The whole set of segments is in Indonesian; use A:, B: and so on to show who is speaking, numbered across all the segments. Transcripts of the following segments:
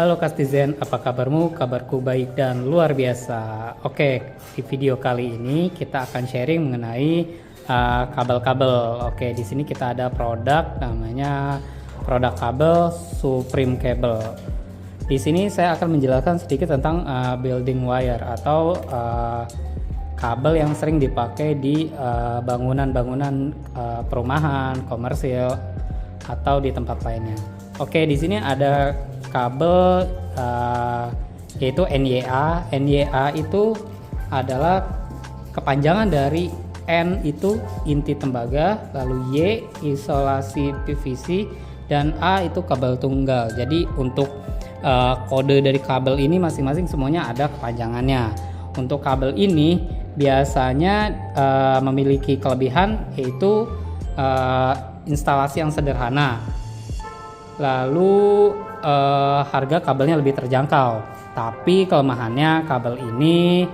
A: Halo Kastizen, apa kabarmu? Kabarku baik dan luar biasa. Oke, di video kali ini kita akan sharing mengenai kabel-kabel. Oke, di sini kita ada produk namanya produk kabel Supreme Cable. Di sini saya akan menjelaskan sedikit tentang building wire atau kabel yang sering dipakai di bangunan-bangunan perumahan, komersil atau di tempat lainnya. Oke, di sini ada kabel yaitu NYA. NYA itu adalah kepanjangan dari N itu inti tembaga, lalu Y isolasi PVC, dan A itu kabel tunggal. Jadi untuk kode dari kabel ini masing-masing semuanya ada kepanjangannya. Untuk kabel ini biasanya memiliki kelebihan yaitu instalasi yang sederhana. Lalu harga kabelnya lebih terjangkau, tapi kelemahannya kabel ini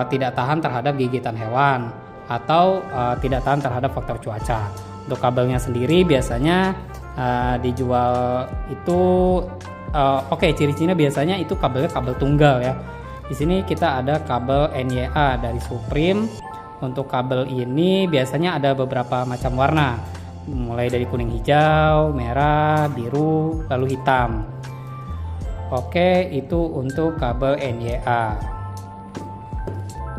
A: tidak tahan terhadap gigitan hewan atau tidak tahan terhadap faktor cuaca. Untuk kabelnya sendiri biasanya dijual itu ciri-cirinya biasanya itu kabelnya kabel tunggal ya. Di sini kita ada kabel NYA dari Supreme. Untuk kabel ini biasanya ada beberapa macam warna, mulai dari kuning, hijau, merah, biru, lalu hitam. Oke, itu untuk kabel NYA.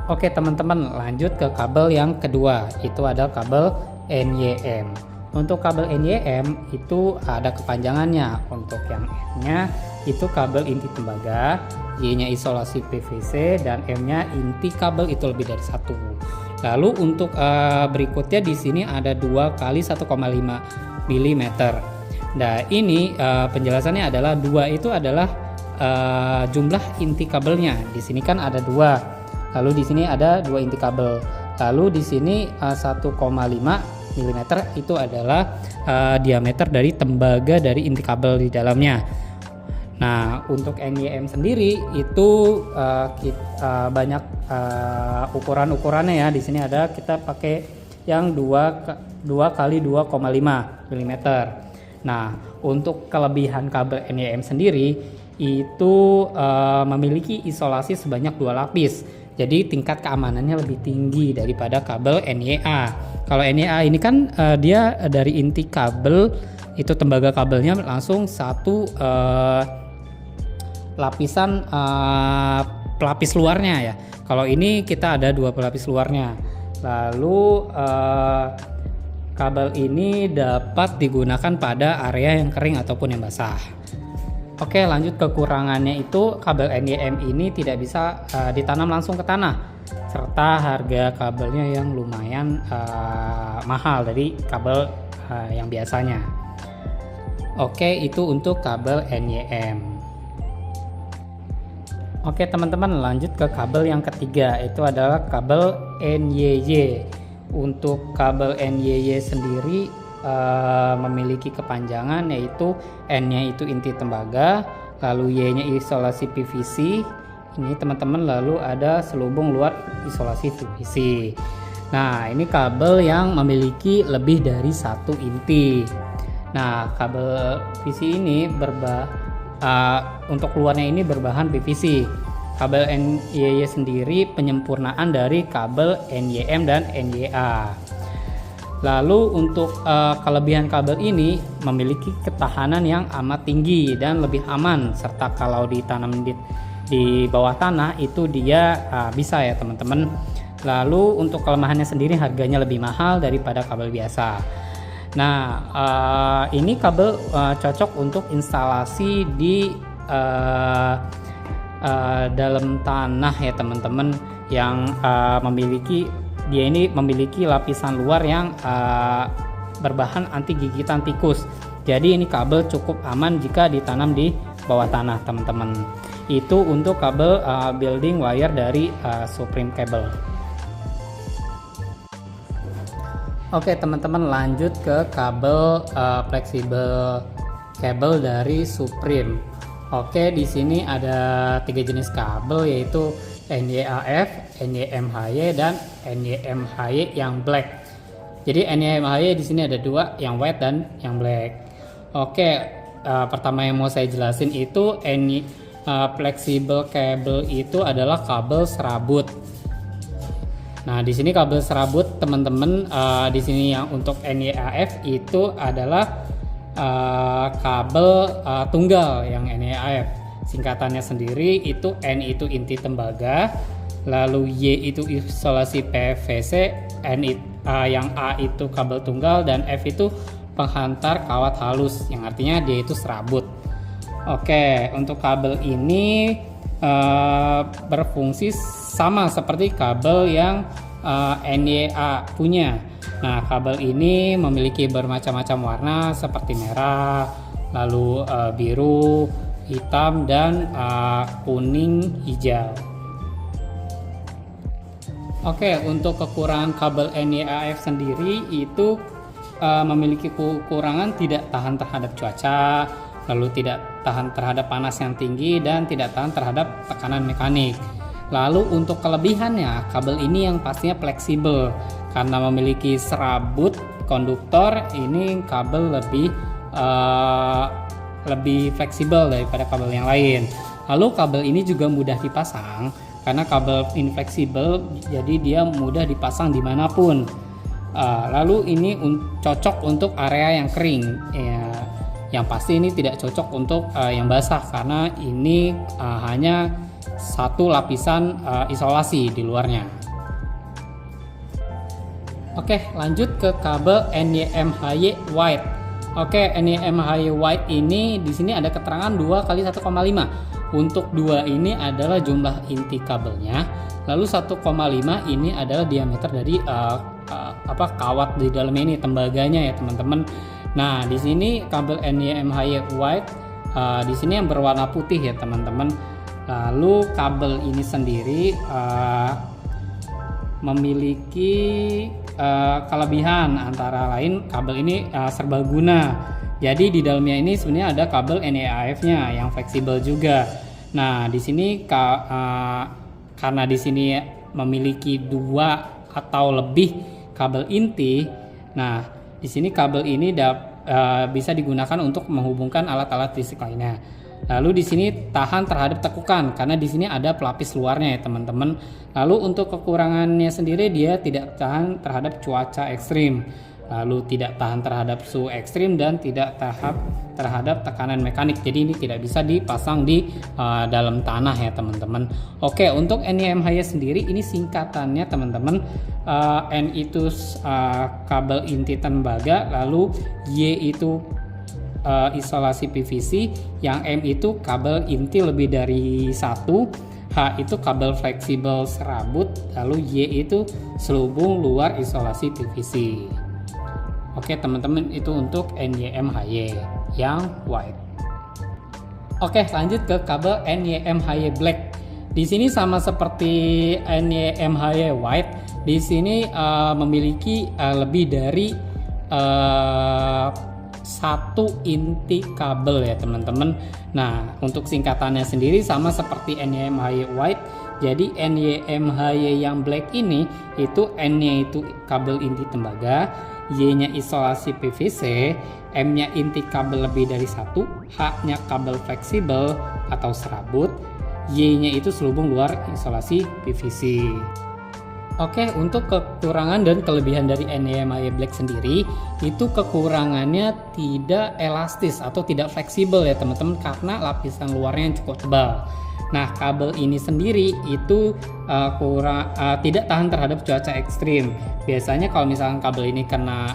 A: Oke teman-teman, lanjut ke kabel yang kedua, itu ada kabel NYM. Untuk kabel NYM itu ada kepanjangannya. Untuk yang N-nya itu kabel inti tembaga, Y-nya isolasi PVC, dan M-nya inti kabel itu lebih dari 1. Lalu untuk berikutnya di sini ada 2 kali 1,5 mm. Nah, ini penjelasannya adalah 2 itu adalah jumlah inti kabelnya. Di sini kan ada 2. Lalu di sini ada 2 inti kabel. Lalu di sini 1,5 mm itu adalah diameter dari tembaga dari inti kabel di dalamnya. Nah, untuk NYM sendiri itu banyak ukuran-ukurannya ya. Di sini ada kita pakai yang 2 kali 2,5 mm. Nah, untuk kelebihan kabel NYM sendiri itu memiliki isolasi sebanyak 2 lapis. Jadi tingkat keamanannya lebih tinggi daripada kabel NYA. Kalau NYA ini kan dia dari inti kabel itu tembaga kabelnya langsung satu lapisan pelapis luarnya ya. Kalau ini kita ada 2 pelapis luarnya. Lalu kabel ini dapat digunakan pada area yang kering ataupun yang basah. Oke, lanjut kekurangannya itu kabel NYM ini tidak bisa ditanam langsung ke tanah, serta harga kabelnya yang lumayan mahal dari kabel yang biasanya. Oke, itu untuk kabel NYM. Oke teman-teman, lanjut ke kabel yang ketiga, itu adalah kabel NYY. Untuk kabel NYY sendiri memiliki kepanjangan yaitu N-nya itu inti tembaga, lalu Y-nya isolasi PVC. Ini teman-teman, lalu ada selubung luar isolasi PVC. Nah, ini kabel yang memiliki lebih dari 1 inti. Nah, kabel PVC ini untuk luarnya ini berbahan PVC. Kabel NYY sendiri penyempurnaan dari kabel NYM dan NYA. Lalu untuk kelebihan kabel ini memiliki ketahanan yang amat tinggi dan lebih aman, serta kalau ditanam di bawah tanah itu dia bisa ya teman-teman. Lalu untuk kelemahannya sendiri harganya lebih mahal daripada kabel biasa. Nah, ini kabel cocok untuk instalasi di dalam tanah ya teman-teman, yang dia ini memiliki lapisan luar yang berbahan anti gigitan tikus. Jadi ini kabel cukup aman jika ditanam di bawah tanah teman-teman. Itu untuk kabel building wire dari Supreme Cable. Oke teman-teman, lanjut ke kabel fleksibel cable dari Supreme. Oke, di sini ada 3 jenis kabel yaitu NYAF, NYMHY, dan NYMHY yang black. Jadi NYMHY di sini ada 2, yang white dan yang black. Oke, pertama yang mau saya jelasin itu flexible cable itu adalah kabel serabut. Nah, di sini kabel serabut teman-teman, di sini yang untuk NY-AF itu adalah kabel tunggal yang NY-AF. Singkatannya sendiri itu N itu inti tembaga, lalu Y itu isolasi PVC, yang A itu kabel tunggal, dan F itu penghantar kawat halus yang artinya dia itu serabut. Oke, untuk kabel ini berfungsi sama seperti kabel yang NYA punya. Nah, kabel ini memiliki bermacam-macam warna seperti merah, lalu biru, hitam, dan kuning hijau. Oke, untuk kekurangan kabel NY-AF sendiri itu memiliki kekurangan tidak tahan terhadap cuaca, lalu tidak tahan terhadap panas yang tinggi, dan tidak tahan terhadap tekanan mekanik. Lalu untuk kelebihannya, kabel ini yang pastinya fleksibel karena memiliki serabut konduktor. Ini kabel lebih fleksibel daripada kabel yang lain. Lalu kabel ini juga mudah dipasang karena kabel infleksibel, jadi dia mudah dipasang dimanapun. Lalu ini cocok untuk area yang kering. Yang pasti ini tidak cocok untuk yang basah karena ini hanya satu lapisan isolasi di luarnya. Oke, lanjut ke kabel NY-MHY White. Oke, NY-MHY White ini di sini ada keterangan 2 kali 1,5. Untuk 2 ini adalah jumlah inti kabelnya, lalu 1,5 ini adalah diameter dari kawat di dalamnya ini, tembaganya ya teman-teman. Nah, di sini kabel NY-MHY White di sini yang berwarna putih ya teman-teman. Lalu kabel ini sendiri memiliki kelebihan, antara lain kabel ini serbaguna. Jadi di dalamnya ini sebenarnya ada kabel NY-AF-nya yang fleksibel juga. Nah, di sini karena di sini memiliki 2 atau lebih kabel inti. Nah, di sini kabel ini bisa digunakan untuk menghubungkan alat-alat listrik lainnya. Lalu di sini tahan terhadap tekukan karena di sini ada pelapis luarnya ya teman-teman. Lalu untuk kekurangannya sendiri, dia tidak tahan terhadap cuaca ekstrim, lalu tidak tahan terhadap suhu ekstrim, dan tidak tahan terhadap tekanan mekanik. Jadi ini tidak bisa dipasang di dalam tanah ya teman-teman. Oke, untuk NY-MHY sendiri ini singkatannya teman-teman, N itu kabel inti tembaga, lalu Y itu isolasi PVC, yang M itu kabel inti lebih dari 1, H itu kabel fleksibel serabut, lalu Y itu selubung luar isolasi PVC. Oke teman-teman, itu untuk NY-MHY yang white. Oke, lanjut ke kabel NY-MHY black. Di sini sama seperti NY-MHY white, di sini memiliki lebih dari 1 inti kabel ya teman-teman. Nah, untuk singkatannya sendiri sama seperti NY-MHY white. Jadi NY-MHY yang black ini itu N-nya itu kabel inti tembaga, Y-nya isolasi PVC, M-nya inti kabel lebih dari 1, H-nya kabel fleksibel atau serabut, Y-nya itu selubung luar isolasi PVC. Oke, untuk kekurangan dan kelebihan dari NY-MHY black sendiri, itu kekurangannya tidak elastis atau tidak fleksibel ya teman-teman, karena lapisan luarnya yang cukup tebal. Nah, kabel ini sendiri itu tidak tahan terhadap cuaca ekstrim. Biasanya kalau misalkan kabel ini kena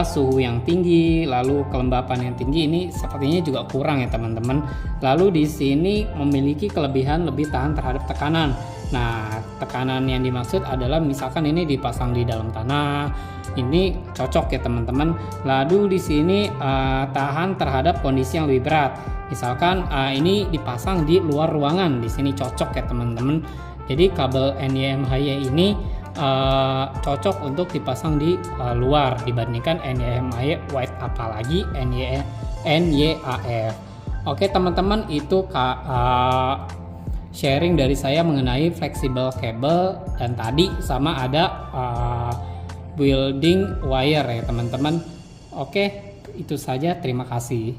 A: suhu yang tinggi, lalu kelembapan yang tinggi, ini sepertinya juga kurang ya teman-teman. Lalu di sini memiliki kelebihan lebih tahan terhadap tekanan. Nah, tekanan yang dimaksud adalah misalkan ini dipasang di dalam tanah, ini cocok ya teman-teman. Lalu di sini tahan terhadap kondisi yang lebih berat. Misalkan ini dipasang di luar ruangan, di sini cocok ya teman-teman. Jadi kabel NY-MHY ini cocok untuk dipasang di luar dibandingkan NY-MHY white, apalagi NY-AF. Oke teman-teman, itu sharing dari saya mengenai flexible cable, dan tadi sama ada building wire ya teman-teman. Oke, Itu saja, terima kasih.